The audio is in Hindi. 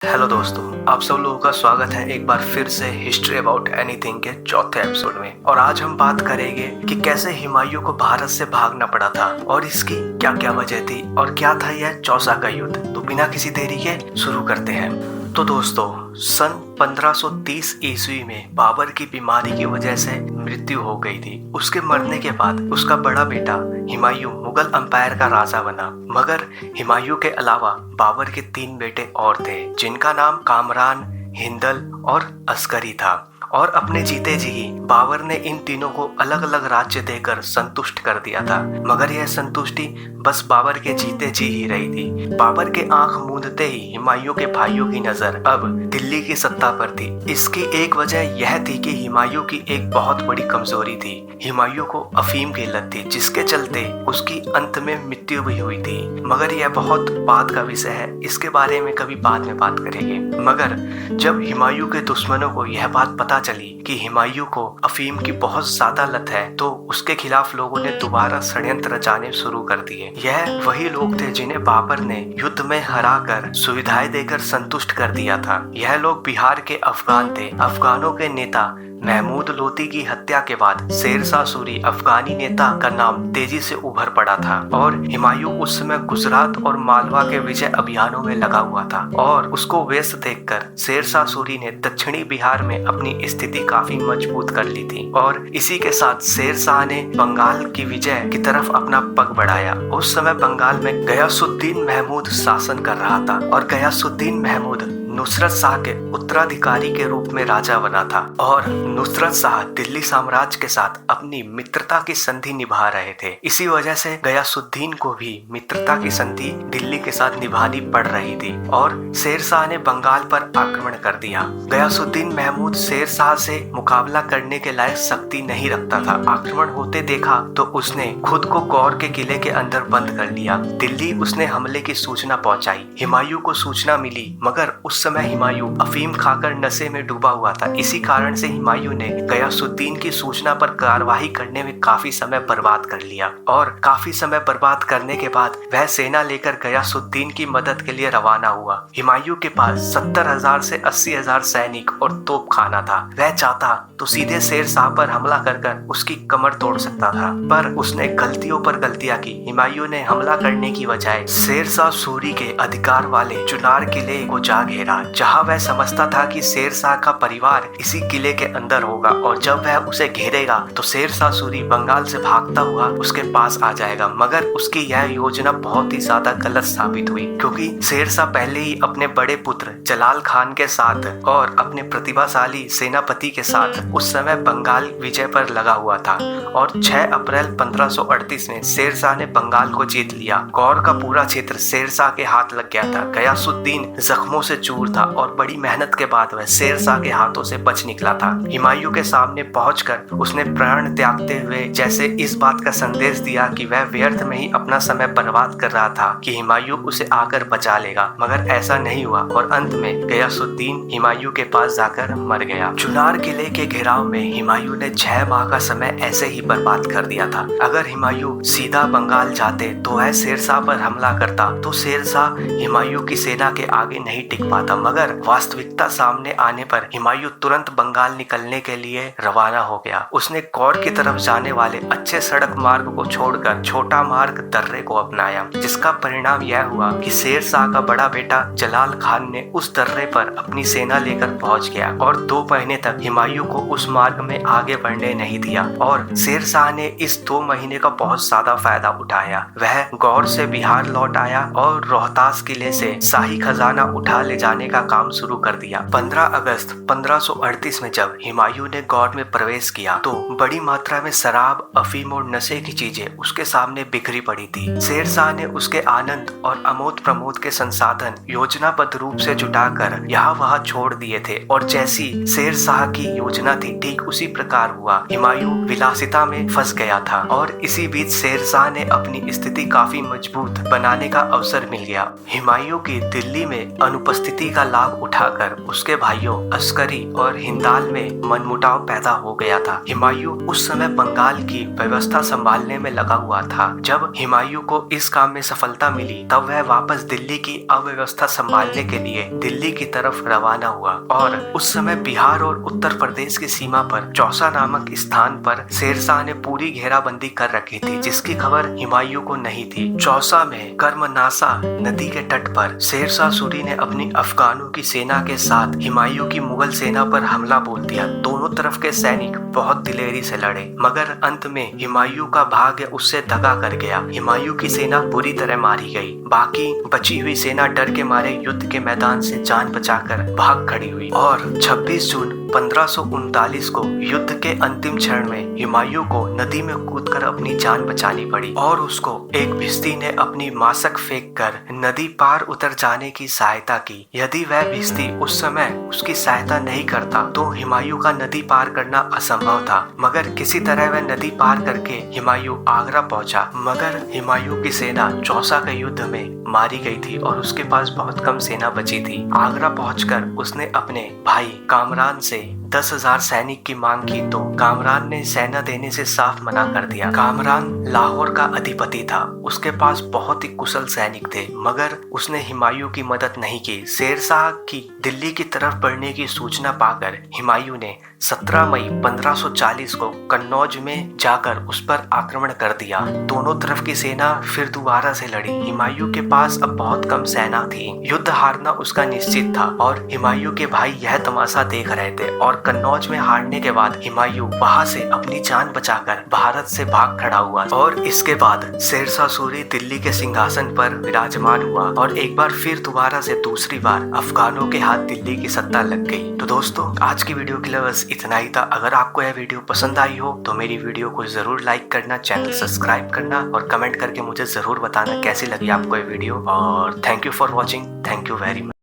हेलो दोस्तों, आप सब लोगों का स्वागत है एक बार फिर से हिस्ट्री अबाउट एनीथिंग के चौथे एपिसोड में। और आज हम बात करेंगे कि कैसे हुमायूं को भारत से भागना पड़ा था और इसकी क्या क्या वजह थी और क्या था यह चौसा का युद्ध। तो बिना किसी देरी के शुरू करते हैं। तो दोस्तों, सन 1530 ईस्वी में बाबर की बीमारी की वजह से मृत्यु हो गई थी। उसके मरने के बाद उसका बड़ा बेटा हुमायूं मुगल अंपायर का राजा बना। मगर हुमायूं के अलावा बाबर के 3 बेटे और थे जिनका नाम कामरान, हिंदल और अस्करी था। और अपने जीते जी ही बाबर ने इन तीनों को अलग अलग राज्य देकर संतुष्ट कर दिया था। मगर यह संतुष्टि बस बाबर के जीते जी ही रही थी। बाबर के आंख मूंदते ही हुमायूं के भाइयों की नजर अब दिल्ली की सत्ता पर थी। इसकी एक वजह यह थी कि हुमायूं की एक बहुत बड़ी कमजोरी थी। हुमायूं को अफीम की लत थी, जिसके चलते उसकी अंत में मृत्यु भी हुई थी। मगर यह बहुत बात का विषय है, इसके बारे में कभी बाद में बात करेंगे। मगर जब हुमायूं के दुश्मनों को यह बात पता चली कि हुमायूं को अफीम की बहुत ज्यादा लत है, तो उसके खिलाफ लोगों ने दोबारा षड्यंत्र रचाने शुरू कर दिए। यह वही लोग थे जिन्हें बाबर ने युद्ध में हराकर सुविधाएं देकर संतुष्ट कर दिया था। यह लोग बिहार के अफगान थे। अफगानों के नेता महमूद लोदी की हत्या के बाद शेरशाह सूरी अफगानी नेता का नाम तेजी से उभर पड़ा था। और हुमायूं उस समय गुजरात और मालवा के विजय अभियानों में लगा हुआ था। और उसको व्यस्त देखकर शेरशाह सूरी ने दक्षिणी बिहार में अपनी स्थिति काफी मजबूत कर ली थी। और इसी के साथ शेरशाह ने बंगाल की विजय की तरफ अपना पग बढ़ाया। उस समय बंगाल में गयासुद्दीन महमूद शासन कर रहा था और गयासुद्दीन महमूद नुसरत शाह के उत्तराधिकारी के रूप में राजा बना था। और नुसरत शाह दिल्ली साम्राज्य के साथ अपनी मित्रता की संधि निभा रहे थे। इसी वजह से गयासुद्दीन को भी मित्रता की संधि दिल्ली के साथ निभानी पड़ रही थी। और शेरशाह ने बंगाल पर आक्रमण कर दिया। गयासुद्दीन महमूद शेरशाह से मुकाबला करने के लायक शक्ति नहीं रखता था। आक्रमण होते देखा तो उसने खुद को गौर के किले के अंदर बंद कर लिया। दिल्ली उसने हमले की सूचना पहुंचाई। हुमायूं को सूचना मिली, मगर उस समय हुमायूं अफीम खाकर नशे में डूबा हुआ था। इसी कारण से हुमायूं ने गयासुद्दीन की सूचना पर कार्यवाही करने में काफी समय बर्बाद कर लिया। और काफी समय बर्बाद करने के बाद वह सेना लेकर गयासुद्दीन की मदद के लिए रवाना हुआ। हुमायूं के पास 70,000 से 80,000 सैनिक और तोपखाना था। वह चाहता तो सीधे शेरशाह पर हमला कर उसकी कमर तोड़ सकता था, पर उसने गलतियों पर गलतियां की। हुमायूं ने हमला करने की बजाय शेरशाह सूरी के अधिकार वाले चुनार किले को जा घेरा, जहां वह समझता था कि शेरशाह का परिवार इसी किले के अंदर होगा और जब वह उसे घेरेगा तो शेरशाह सूरी बंगाल से भागता हुआ उसके पास आ जाएगा। मगर उसकी यह योजना बहुत ही ज्यादा गलत साबित हुई, क्योंकि शेरशाह पहले ही अपने बड़े पुत्र जलाल खान के साथ और अपने प्रतिभाशाली सेनापति के साथ उस समय बंगाल विजय पर लगा हुआ था। और 6 अप्रैल 1538 में शेरशाह ने बंगाल को जीत लिया। गौर का पूरा क्षेत्र शेरशाह के हाथ लग गया था। गयासुद्दीन जख्मों से चूर था और बड़ी मेहनत के बाद वह शेरशाह के हाथों से बच निकला था। हुमायूं के सामने पहुंचकर उसने प्राण त्यागते हुए जैसे इस बात का संदेश दिया कि वह व्यर्थ में ही अपना समय बर्बाद कर रहा था कि हुमायूं उसे आकर बचा लेगा। मगर ऐसा नहीं हुआ और अंत में गयासुद्दीन हुमायूं के पास जाकर मर गया। चुनार किले के घेराव में हुमायूं ने 6 माह का समय ऐसे ही बर्बाद कर दिया था। अगर हुमायूं सीधा बंगाल जाते तो वह शेरशाह पर हमला करता तो शेरशाह हुमायूं की सेना के आगे नहीं टिक पाता। मगर वास्तविकता सामने आने पर हुमायूं तुरंत बंगाल निकलने के लिए रवाना हो गया। उसने गौर की तरफ जाने वाले अच्छे सड़क मार्ग को छोड़कर छोटा मार्ग दर्रे को अपनाया, जिसका परिणाम यह हुआ कि शेरशाह का बड़ा बेटा जलाल खान ने उस दर्रे पर अपनी सेना लेकर पहुंच गया और 2 महीने तक हुमायूं को उस मार्ग में आगे बढ़ने नहीं दिया। और शेरशाह ने इस 2 महीने का बहुत ज्यादा फायदा उठाया। वह गौर से बिहार लौट आया और रोहतास किले से शाही खजाना उठा ले जाने का काम शुरू कर दिया। 15 अगस्त 1538 में जब हुमायूं ने गौर में प्रवेश किया तो बड़ी मात्रा में शराब, अफीम और नशे की चीजें उसके सामने बिखरी पड़ी थी। शेरशाह ने उसके आनंद और अमोद प्रमोद के संसाधन योजनाबद्ध रूप से जुटाकर यहाँ वहाँ छोड़ दिए थे। और जैसी शेरशाह की योजना थी ठीक उसी प्रकार हुआ। हुमायूं विलासिता में फंस गया था और इसी बीच शेरशाह ने अपनी स्थिति काफी मजबूत बनाने का अवसर मिल गया। हुमायूं की दिल्ली में अनुपस्थिति का लाभ उठाकर उसके भाइयों अस्करी और हिंदाल में मनमुटाव पैदा हो गया था। हुमायूं उस समय बंगाल की व्यवस्था संभालने में लगा हुआ था। जब हुमायूं को इस काम में सफलता मिली तब वह वापस दिल्ली की अव्यवस्था संभालने के लिए दिल्ली की तरफ रवाना हुआ और उस समय बिहार और उत्तर प्रदेश की सीमा पर चौसा नामक स्थान पर शेरशाह ने पूरी घेराबंदी कर रखी थी, जिसकी खबर हुमायूं को नहीं थी। चौसा में कर्मनासा नदी के तट पर शेरशाह सूरी ने अपनी अफगानों की सेना के साथ हुमायूं की मुगल सेना पर हमला बोल दिया। दोनों तरफ के सैनिक बहुत दिलेरी से लड़े, मगर अंत में हुमायूं का भाग्य उससे दगा कर गया। हुमायूं की सेना बुरी तरह मारी गई। बाकी बची हुई सेना डर के मारे युद्ध के मैदान से जान बचाकर भाग खड़ी हुई और 26 जून 1539 को युद्ध के अंतिम क्षण में हुमायूं को नदी में कूदकर अपनी जान बचानी पड़ी और उसको एक भिश्ती ने अपनी मासक फेंककर नदी पार उतर जाने की सहायता की। यदि वह भिश्ती उस समय उसकी सहायता नहीं करता तो हुमायूं का नदी पार करना असंभव था, मगर किसी तरह वह नदी पार करके हुमायूं आगरा पहुंचा। मगर हुमायूं की सेना चौसा के युद्ध में मारी गई थी और उसके पास बहुत कम सेना बची थी। आगरा पहुंचकर उसने अपने भाई कामरान से 10,000 सैनिक की मांग की तो कामरान ने सेना देने से साफ मना कर दिया। कामरान लाहौर का अधिपति था, उसके पास बहुत ही कुशल सैनिक थे, मगर उसने हुमायूं की मदद नहीं की। शेरशाह की दिल्ली की तरफ बढ़ने की सूचना पाकर हुमायूं ने 17 मई 1540 को कन्नौज में जाकर उस पर आक्रमण कर दिया। दोनों तरफ की सेना फिर दोबारा से लड़ी। हुमायूं के पास अब बहुत कम सेना थी। युद्ध हारना उसका निश्चित था और हुमायूं के भाई यह तमाशा देख रहे थे और कन्नौज में हारने के बाद हुमायूं वहां से अपनी जान बचाकर भारत से भाग खड़ा हुआ और इसके बाद शेरशाह सूरी दिल्ली के सिंहासन पर विराजमान हुआ और एक बार फिर दोबारा से दूसरी बार अफगानों के हाथ दिल्ली की सत्ता लग गई। तो दोस्तों, आज की वीडियो के लिए बस इतना ही था। अगर आपको यह वीडियो पसंद आई हो तो मेरी वीडियो को जरूर लाइक करना, चैनल सब्सक्राइब करना और कमेंट करके मुझे जरूर बताना कैसी लगी आपको ये वीडियो। और thank you for watching. Thank you very much.